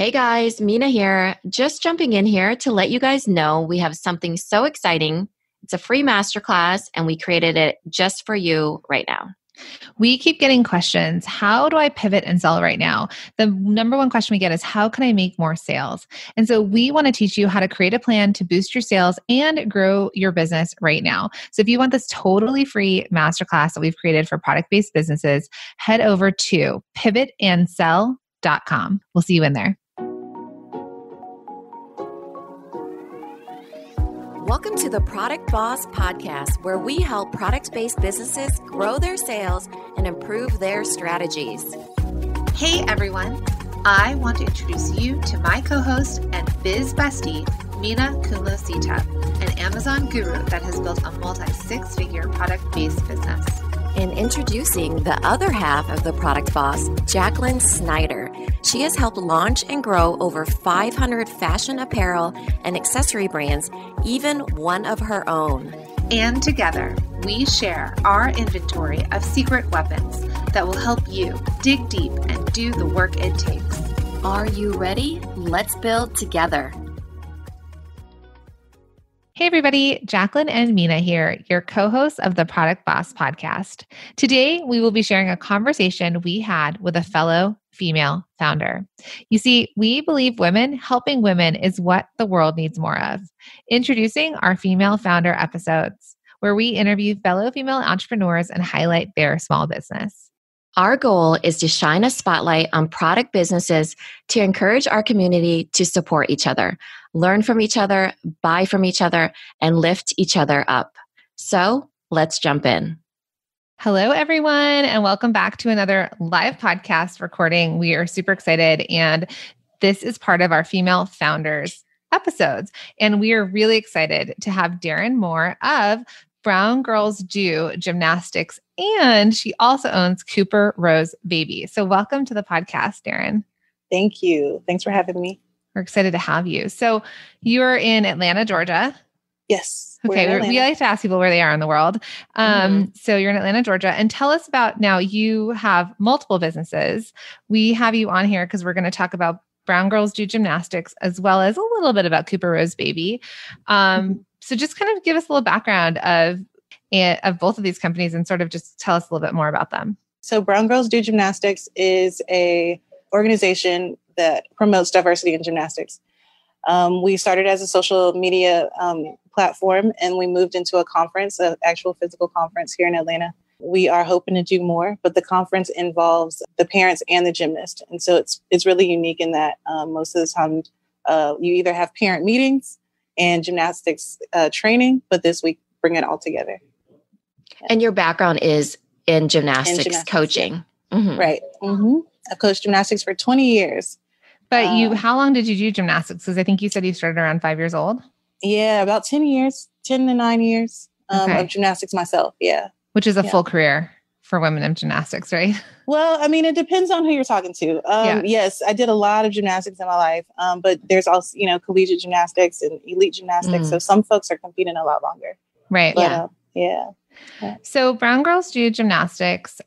Hey guys, Minna here. Just jumping in here to let you guys know we have something so exciting. It's a free masterclass and we created it just for you right now. We keep getting questions. How do I pivot and sell right now? The number one question we get is, how can I make more sales? And so we want to teach you how to create a plan to boost your sales and grow your business right now. So if you want this totally free masterclass that we've created for product-based businesses, head over to pivotandsell.com. We'll see you in there. Welcome to the Product Boss Podcast, where we help product-based businesses grow their sales and improve their strategies. Hey everyone, I want to introduce you to my co-host and biz bestie, Minna Kunlo-Sita, an Amazon guru that has built a multi-six-figure product-based business. And introducing the other half of the Product Boss, Jacqueline Snyder. She has helped launch and grow over 500 fashion apparel and accessory brands, even one of her own. And together, we share our inventory of secret weapons that will help you dig deep and do the work it takes. Are you ready? Let's build together. Hey everybody, Jacqueline and Minna here, your co-hosts of the Product Boss Podcast. Today, we will be sharing a conversation we had with a fellow female founder. You see, we believe women helping women is what the world needs more of. Introducing our female founder episodes, where we interview fellow female entrepreneurs and highlight their small business. Our goal is to shine a spotlight on product businesses to encourage our community to support each other, learn from each other, buy from each other, and lift each other up. So let's jump in. Hello, everyone, and welcome back to another live podcast recording. We are super excited, and this is part of our Female Founders episodes. And we are really excited to have Derrin Moore of Brown Girls Do Gymnastics, and she also owns Cooper Rose Baby. So welcome to the podcast, Derrin. Thank you. Thanks for having me. We're excited to have you. So you're in Atlanta, Georgia. Yes. Okay. We like to ask people where they are in the world. So you're in Atlanta, Georgia, and tell us about, now you have multiple businesses. We have you on here because we're going to talk about Brown Girls Do Gymnastics, as well as a little bit about Cooper Rose Baby. So just kind of give us a little background of both of these companies and sort of just tell us a little bit more about them. So Brown Girls Do Gymnastics is a organization that promotes diversity in gymnastics. We started as a social media platform, and we moved into a conference, an actual physical conference here in Atlanta. We are hoping to do more, but the conference involves the parents and the gymnast. And so it's really unique in that most of the time you either have parent meetings and gymnastics training, but this week bring it all together. And your background is in gymnastics coaching. Yeah. Mm-hmm. Right. Mm-hmm. I've coached gymnastics for 20 years. But how long did you do gymnastics? Because I think you said you started around 5 years old. Yeah, about 10 to 9 years of gymnastics myself. Yeah. Which is a full career for women in gymnastics, right? Well, I mean, it depends on who you're talking to. Yes, I did a lot of gymnastics in my life, but there's also, collegiate gymnastics and elite gymnastics. So some folks are competing a lot longer. Right. But, yeah. So Brown Girls Do Gymnastics.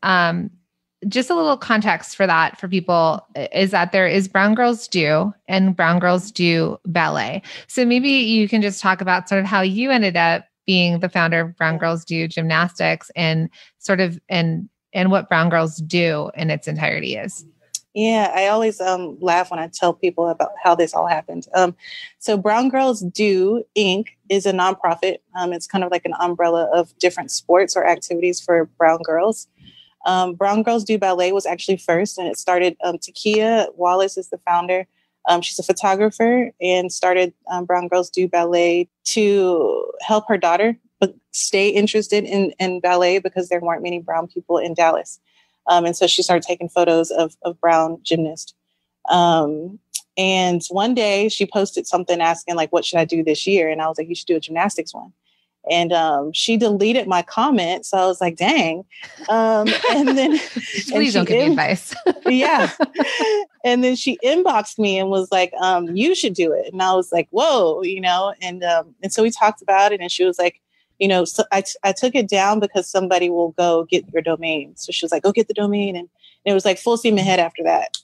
Just a little context for that for people is that there is Brown Girls Do and Brown Girls Do Ballet. So maybe you can just talk about sort of how you ended up being the founder of Brown Girls Do Gymnastics and sort of and what Brown Girls Do in its entirety is. Yeah, I always laugh when I tell people about how this all happened. So Brown Girls Do Inc. is a nonprofit. It's kind of like an umbrella of different sports or activities for brown girls. Brown Girls Do Ballet was actually first, and it started, Takia Wallace is the founder. She's a photographer and started Brown Girls Do Ballet to help her daughter stay interested in ballet because there weren't many brown people in Dallas. And so she started taking photos of brown gymnasts. And one day she posted something asking, like, what should I do this year? And I was like, you should do a gymnastics one. And she deleted my comment. So I was like, dang. And then please don't give me advice. Yeah. And then she inboxed me and was like, you should do it. And I was like, whoa, and so we talked about it, and she was like, so I took it down because somebody will go get your domain. So she was like, go get the domain. And it was like full steam ahead after that.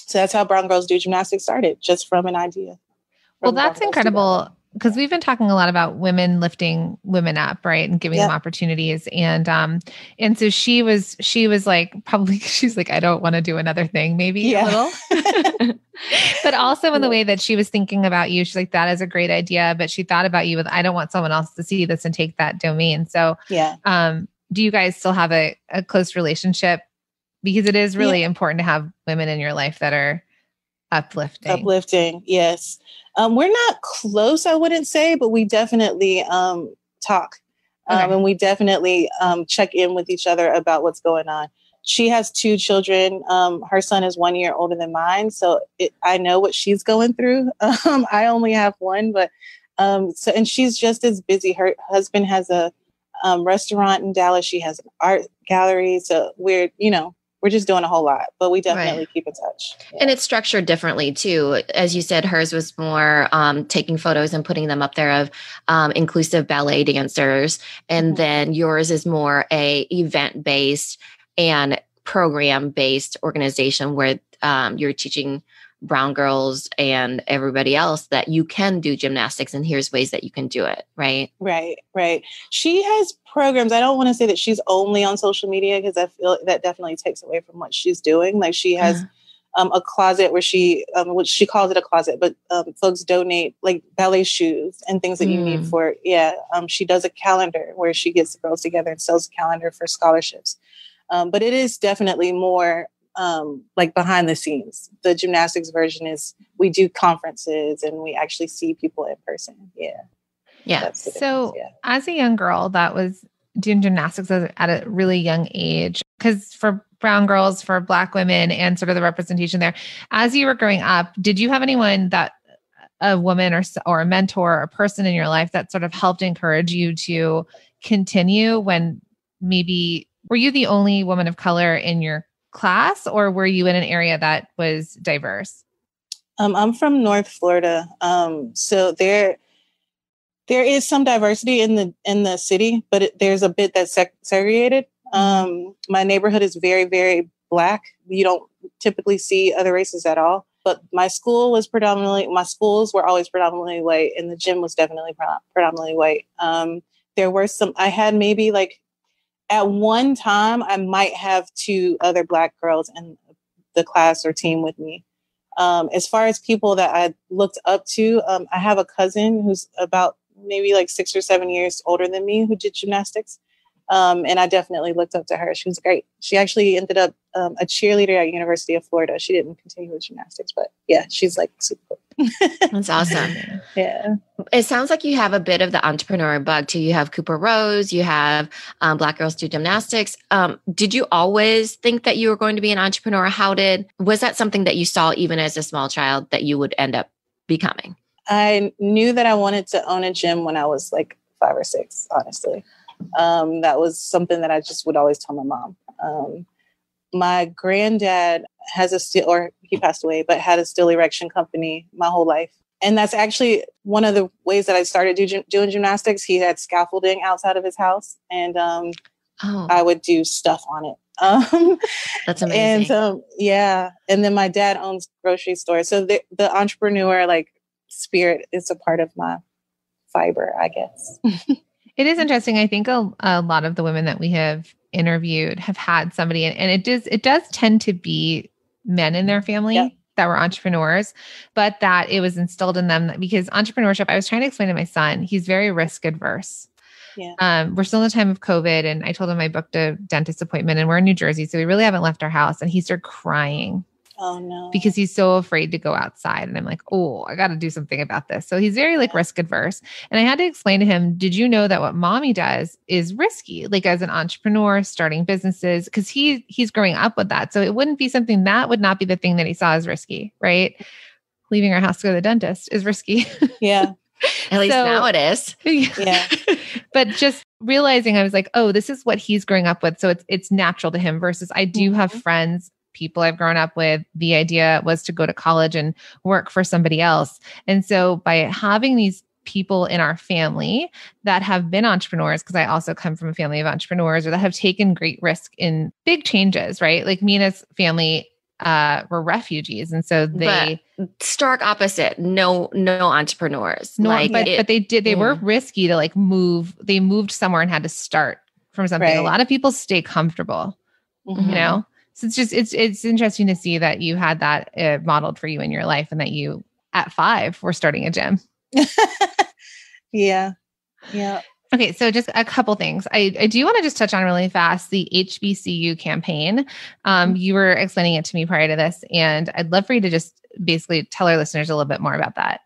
So that's how Brown Girls Do Gymnastics started, just from an idea. Well, that's incredible, because we've been talking a lot about women lifting women up, right? And giving them opportunities. And so she was like, probably, she's like, I don't want to do another thing, maybe a little, but also in the way that she was thinking about you, she's like, that is a great idea. But she thought about you with, I don't want someone else to see this and take that domain. So, do you guys still have a close relationship? Because it is really important to have women in your life that are uplifting. Yes. We're not close, I wouldn't say, but we definitely talk. And we definitely check in with each other about what's going on. She has 2 children. Her son is 1 year older than mine. So I know what she's going through. I only have 1, but and she's just as busy. Her husband has a restaurant in Dallas. She has an art gallery. So we're just doing a whole lot, but we definitely keep in touch. Yeah. And it's structured differently too. As you said, hers was more taking photos and putting them up there of inclusive ballet dancers. And then yours is more a event-based and program-based organization where you're teaching brown girls and everybody else that you can do gymnastics and here's ways that you can do it. Right. She has programs. I don't want to say that she's only on social media, because I feel that definitely takes away from what she's doing. Like she has a closet where she calls it a closet, but folks donate like ballet shoes and things that you need for she does a calendar where she gets the girls together and sells a calendar for scholarships. But it is definitely more like behind the scenes. The gymnastics version is we do conferences and we actually see people in person. Yeah. So as a young girl that was doing gymnastics at a really young age, because for brown girls, for Black women, and sort of the representation there, as you were growing up, did you have anyone that a woman or a mentor or a person in your life that sort of helped encourage you to continue when maybe, were you the only woman of color in your class, or were you in an area that was diverse? I'm from North Florida. So there is some diversity in the city, but there's a bit that's segregated. My neighborhood is very, very Black. You don't typically see other races at all. But my schools were always predominantly white, and the gym was definitely predominantly white. There were I had maybe like, at one time, I might have 2 other Black girls in the class or team with me. As far as people that I looked up to, I have a cousin who's about maybe like 6 or 7 years older than me who did gymnastics. And I definitely looked up to her. She was great. She actually ended up a cheerleader at University of Florida. She didn't continue with gymnastics, but she's like super cool. That's awesome. Yeah. It sounds like you have a bit of the entrepreneur bug too. You have Cooper Rose, you have Black Girls Do Gymnastics. Did you always think that you were going to be an entrepreneur? Was that something that you saw even as a small child that you would end up becoming? I knew that I wanted to own a gym when I was like 5 or 6, honestly. That was something that I just would always tell my mom. My granddad he passed away, but had a still erection company my whole life. And that's actually one of the ways that I started doing gymnastics. He had scaffolding outside of his house, and I would do stuff on it. That's amazing. And and then my dad owns grocery stores. So the entrepreneur like spirit is a part of my fiber, I guess. It is interesting. I think a lot of the women that we have interviewed have had somebody, and it does tend to be men in their family that were entrepreneurs, but that it was instilled in them because entrepreneurship, I was trying to explain to my son, he's very risk adverse. Yeah. We're still in the time of COVID, and I told him I booked a dentist appointment, and we're in New Jersey, so we really haven't left our house. And he started crying. Oh no. Because he's so afraid to go outside. And I'm like, oh, I got to do something about this. So he's very like risk adverse. And I had to explain to him, did you know that what mommy does is risky? Like as an entrepreneur, starting businesses, because he's growing up with that. So it wouldn't be something that would not be the thing that he saw as risky, right? Leaving our house to go to the dentist is risky. Yeah. At least now it is. Yeah. But just realizing I was like, oh, this is what he's growing up with. So it's natural to him versus I do have friends, people I've grown up with, the idea was to go to college and work for somebody else. And so by having these people in our family that have been entrepreneurs, because I also come from a family of entrepreneurs or that have taken great risk in big changes, right? Like Minna's family were refugees. And so they stark opposite, no entrepreneurs. But they were risky to like move. They moved somewhere and had to start from something. A lot of people stay comfortable, you know? So it's interesting to see that you had that modeled for you in your life, and that you at 5 were starting a gym. Yeah. Okay. So just a couple things. I do want to just touch on really fast the HBCU campaign. You were explaining it to me prior to this, and I'd love for you to just basically tell our listeners a little bit more about that.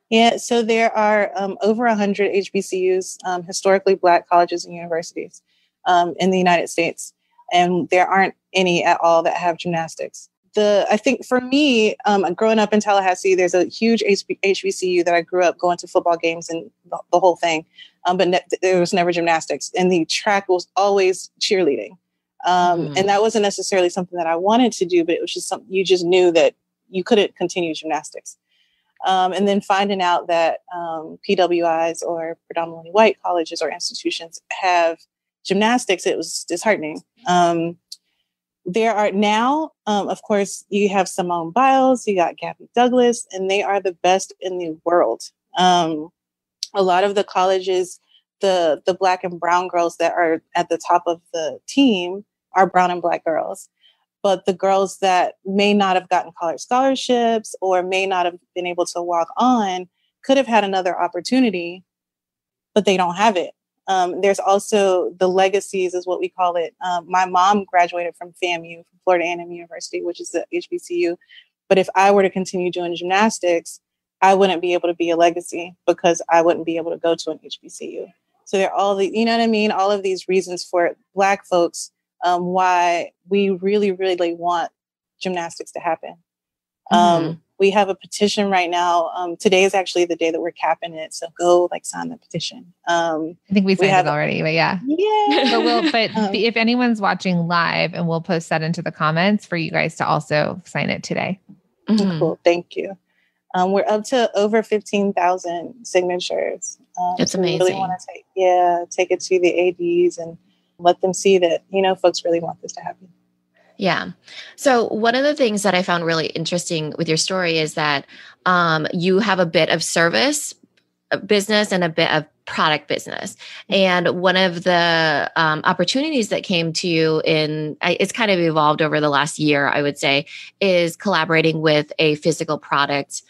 Yeah. So there are over 100 HBCUs, historically Black colleges and universities in the United States. And there aren't any at all that have gymnastics. I think for me, growing up in Tallahassee, there's a huge HBCU that I grew up going to football games and the whole thing. But there was never gymnastics, and the track was always cheerleading. And that wasn't necessarily something that I wanted to do, but it was just something you just knew that you couldn't continue gymnastics. And then finding out that PWIs, or predominantly white colleges or institutions, have gymnastics, it was disheartening. There are now, of course, you have Simone Biles, you got Gabby Douglas, and they are the best in the world. A lot of the colleges, the Black and brown girls that are at the top of the team are brown and Black girls. But the girls that may not have gotten college scholarships or may not have been able to walk on could have had another opportunity, but they don't have it. There's also the legacies, is what we call it. My mom graduated from FAMU, from Florida A&M University, which is the HBCU. But if I were to continue doing gymnastics, I wouldn't be able to be a legacy because I wouldn't be able to go to an HBCU. So there are all the, you know what I mean? All of these reasons for Black folks, why we really, really want gymnastics to happen. We have a petition right now. Today is actually the day that we're capping it. So go sign the petition. I think we signed it already, but yeah. But if anyone's watching live, and we'll post that into the comments for you guys to also sign it today. Cool. Thank you. We're up to over 15,000 signatures. It's amazing. We really want to take it to the ADs and let them see that, folks really want this to happen. Yeah. So one of the things that I found really interesting with your story is that you have a bit of service business and a bit of product business. And one of the opportunities that came to you it's kind of evolved over the last year, I would say, is collaborating with a physical product,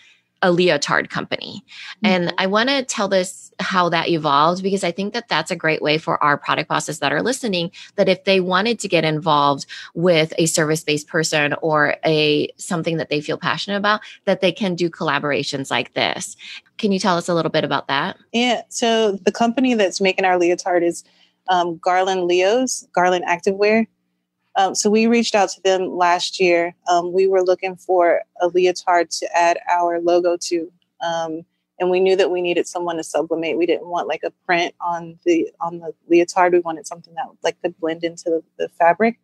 a leotard company. And I want to tell this how that evolved, because I think that that's a great way for our product bosses that are listening, that if they wanted to get involved with a service-based person or something that they feel passionate about, that they can do collaborations like this. Can you tell us a little bit about that? Yeah. So the company that's making our leotard is Garland Activewear. So we reached out to them last year. We were looking for a leotard to add our logo to. And we knew that we needed someone to sublimate. We didn't want a print on the leotard. We wanted something that could blend into the fabric.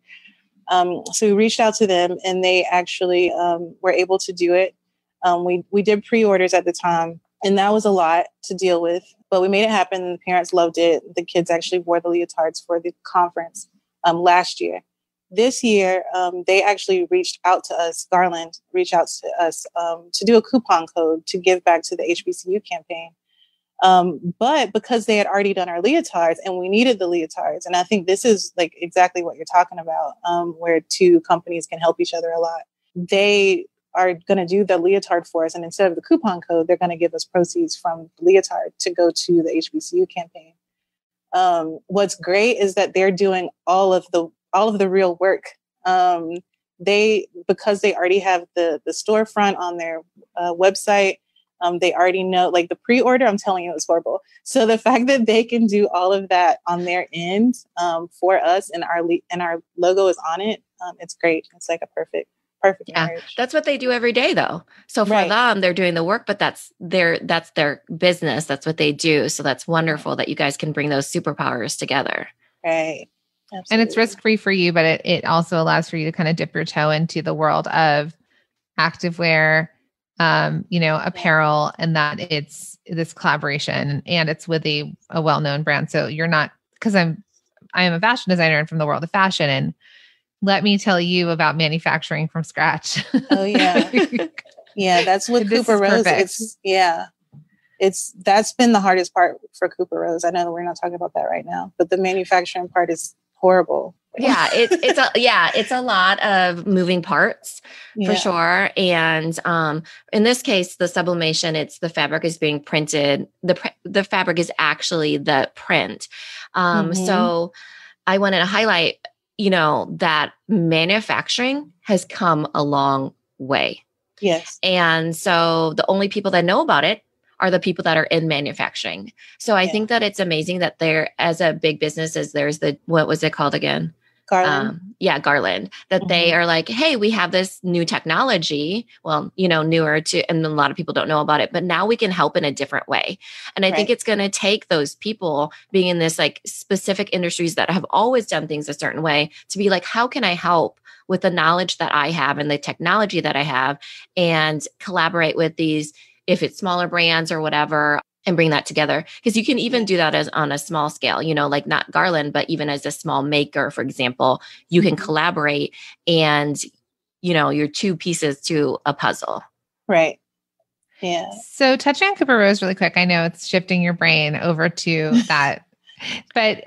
So we reached out to them, and they actually were able to do it. We did pre-orders at the time, and that was a lot to deal with, but we made it happen. The parents loved it. The kids actually wore the leotards for the conference last year. This year, they actually reached out to us. Garland reached out to us to do a coupon code to give back to the HBCU campaign. But because they had already done our leotards and we needed the leotards, and I think this is exactly what you're talking about, where two companies can help each other a lot. They are going to do the leotard for us. And instead of the coupon code, they're going to give us proceeds from the leotard to go to the HBCU campaign. What's great is that they're doing all of the real work. Because they already have the storefront on their website. They already know, the pre-order, I'm telling you, it's horrible. So the fact that they can do all of that on their end for us, and our logo is on it, it's great. It's a perfect marriage. That's what they do every day, though. So for them, they're doing the work, but that's their business. That's what they do. So that's wonderful that you guys can bring those superpowers together. Right. Absolutely. And it's risk-free for you, but it also allows for you to kind of dip your toe into the world of activewear, apparel, and that it's this collaboration, and it's with a well-known brand. So you're not, because I am a fashion designer and from the world of fashion, and let me tell you about manufacturing from scratch. Oh yeah. Yeah. That's what Cooper Rose. Perfect. That's been the hardest part for Cooper Rose. I know that we're not talking about that right now, but the manufacturing part is horrible. Yeah, it's a lot of moving parts for sure. And in this case, the sublimation, it's the fabric is being printed. The fabric is actually the print. So I wanted to highlight, that manufacturing has come a long way. Yes. And so the only people that know about it are the people that are in manufacturing. So I think that it's amazing that there, as a big business, as there's what was it called again? Garland. Garland, that they are like, hey, we have this new technology. Well, newer and a lot of people don't know about it, but now we can help in a different way. And I think it's going to take those people being in this like specific industries that have always done things a certain way to be like, how can I help with the knowledge that I have and the technology that I have and collaborate with these, if it's smaller brands or whatever, and bring that together. Because you can even do that as on a small scale, like not Garland, but even as a small maker, for example, you can collaborate and, you're two pieces to a puzzle. Right. Yeah. So touching on Cooper Rose really quick, I know it's shifting your brain over to that, but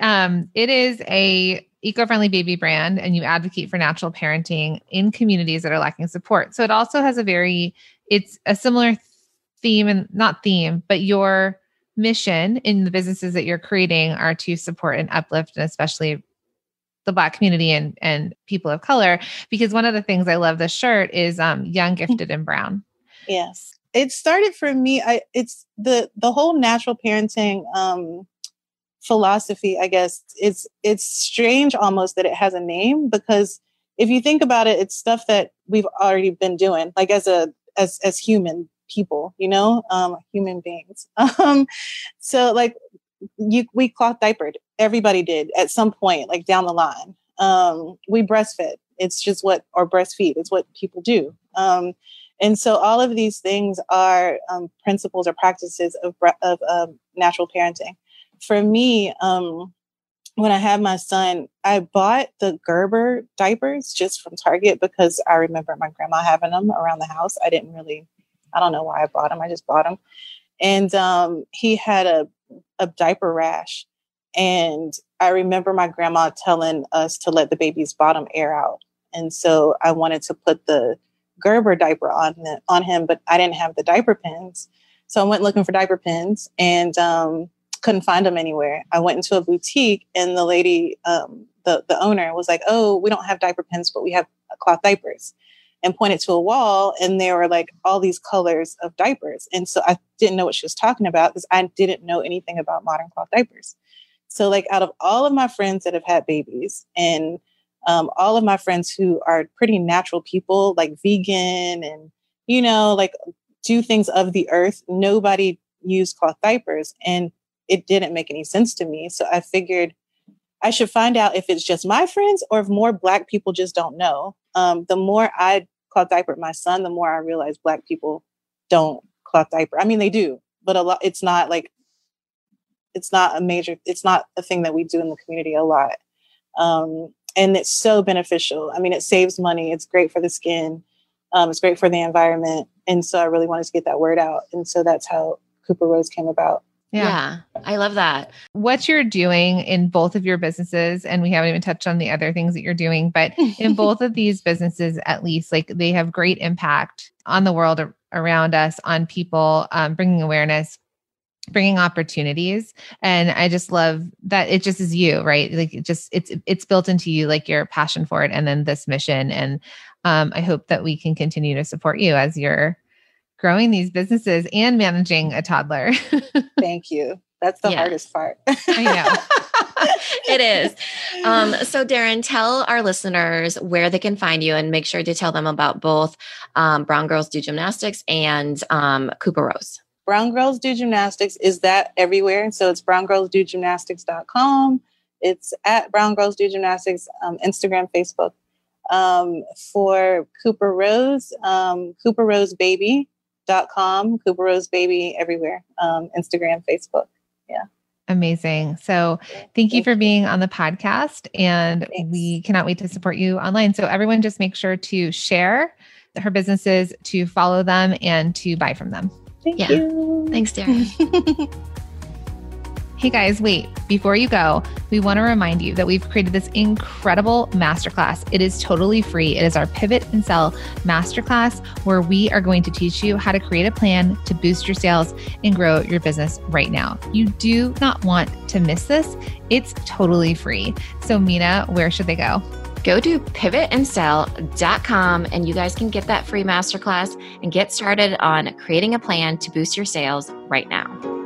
it is a eco-friendly baby brand and you advocate for natural parenting in communities that are lacking support. So it also has it's a similar theme and not theme, but your mission in the businesses that you're creating are to support and uplift, and especially the Black community and people of color. Because one of the things I love this shirt is young, gifted, and brown. Yes. It started for me. It's the whole natural parenting philosophy, I guess. It's strange almost that it has a name, because if you think about it, it's stuff that we've already been doing, like as human people, human beings. So like we cloth diapered. Everybody did at some point, like down the line. We breastfed. It's just or breastfeed. It's what people do. And so all of these things are principles or practices of natural parenting. For me, when I had my son, I bought the Gerber diapers just from Target because I remember my grandma having them around the house. I don't know why I bought them. I just bought them. And he had a diaper rash. And I remember my grandma telling us to let the baby's bottom air out. And so I wanted to put the Gerber diaper on him, but I didn't have the diaper pins. So I went looking for diaper pins and couldn't find them anywhere. I went into a boutique and the lady, the owner was like, "Oh, we don't have diaper pins, but we have cloth diapers," and pointed to a wall. And there were like all these colors of diapers. And so I didn't know what she was talking about because I didn't know anything about modern cloth diapers. So like out of all of my friends that have had babies and all of my friends who are pretty natural people, like vegan and, like do things of the earth, nobody used cloth diapers. And it didn't make any sense to me. So I figured I should find out if it's just my friends or if more Black people just don't know. The more I cloth diaper my son, the more I realized Black people don't cloth diaper. I mean, they do, but it's not a thing that we do in the community a lot. And it's so beneficial. I mean, it saves money. It's great for the skin. It's great for the environment. And so I really wanted to get that word out. And so that's how Cooper Rose came about. Yeah, I love that. What you're doing in both of your businesses, and we haven't even touched on the other things that you're doing, but in both of these businesses, at least, like they have great impact on the world around us, on people, bringing awareness, bringing opportunities. And I just love that it just is you, right? Like it's built into you, like your passion for it. And then this mission. And I hope that we can continue to support you as you're growing these businesses and managing a toddler. Thank you. That's the hardest part. I know. It is. So Derrin, tell our listeners where they can find you and make sure to tell them about both Brown Girls Do Gymnastics and Cooper Rose. Brown Girls Do Gymnastics is that everywhere. So it's browngirlsdogymnastics.com. It's at Brown Girls Do Gymnastics, Instagram, Facebook. For Cooper Rose, CooperRoseBaby.com, Cooper Rose Baby everywhere, Instagram, Facebook. Yeah. Amazing. So thank you for being on the podcast, and we cannot wait to support you online. So everyone just make sure to share her businesses, to follow them, and to buy from them. Thank you. Thanks, Derrin. Hey guys, wait, before you go, we want to remind you that we've created this incredible masterclass. It is totally free. It is our Pivot and Sell masterclass, where we are going to teach you how to create a plan to boost your sales and grow your business right now. You do not want to miss this. It's totally free. So Minna, where should they go? Go to pivotandsell.com and you guys can get that free masterclass and get started on creating a plan to boost your sales right now.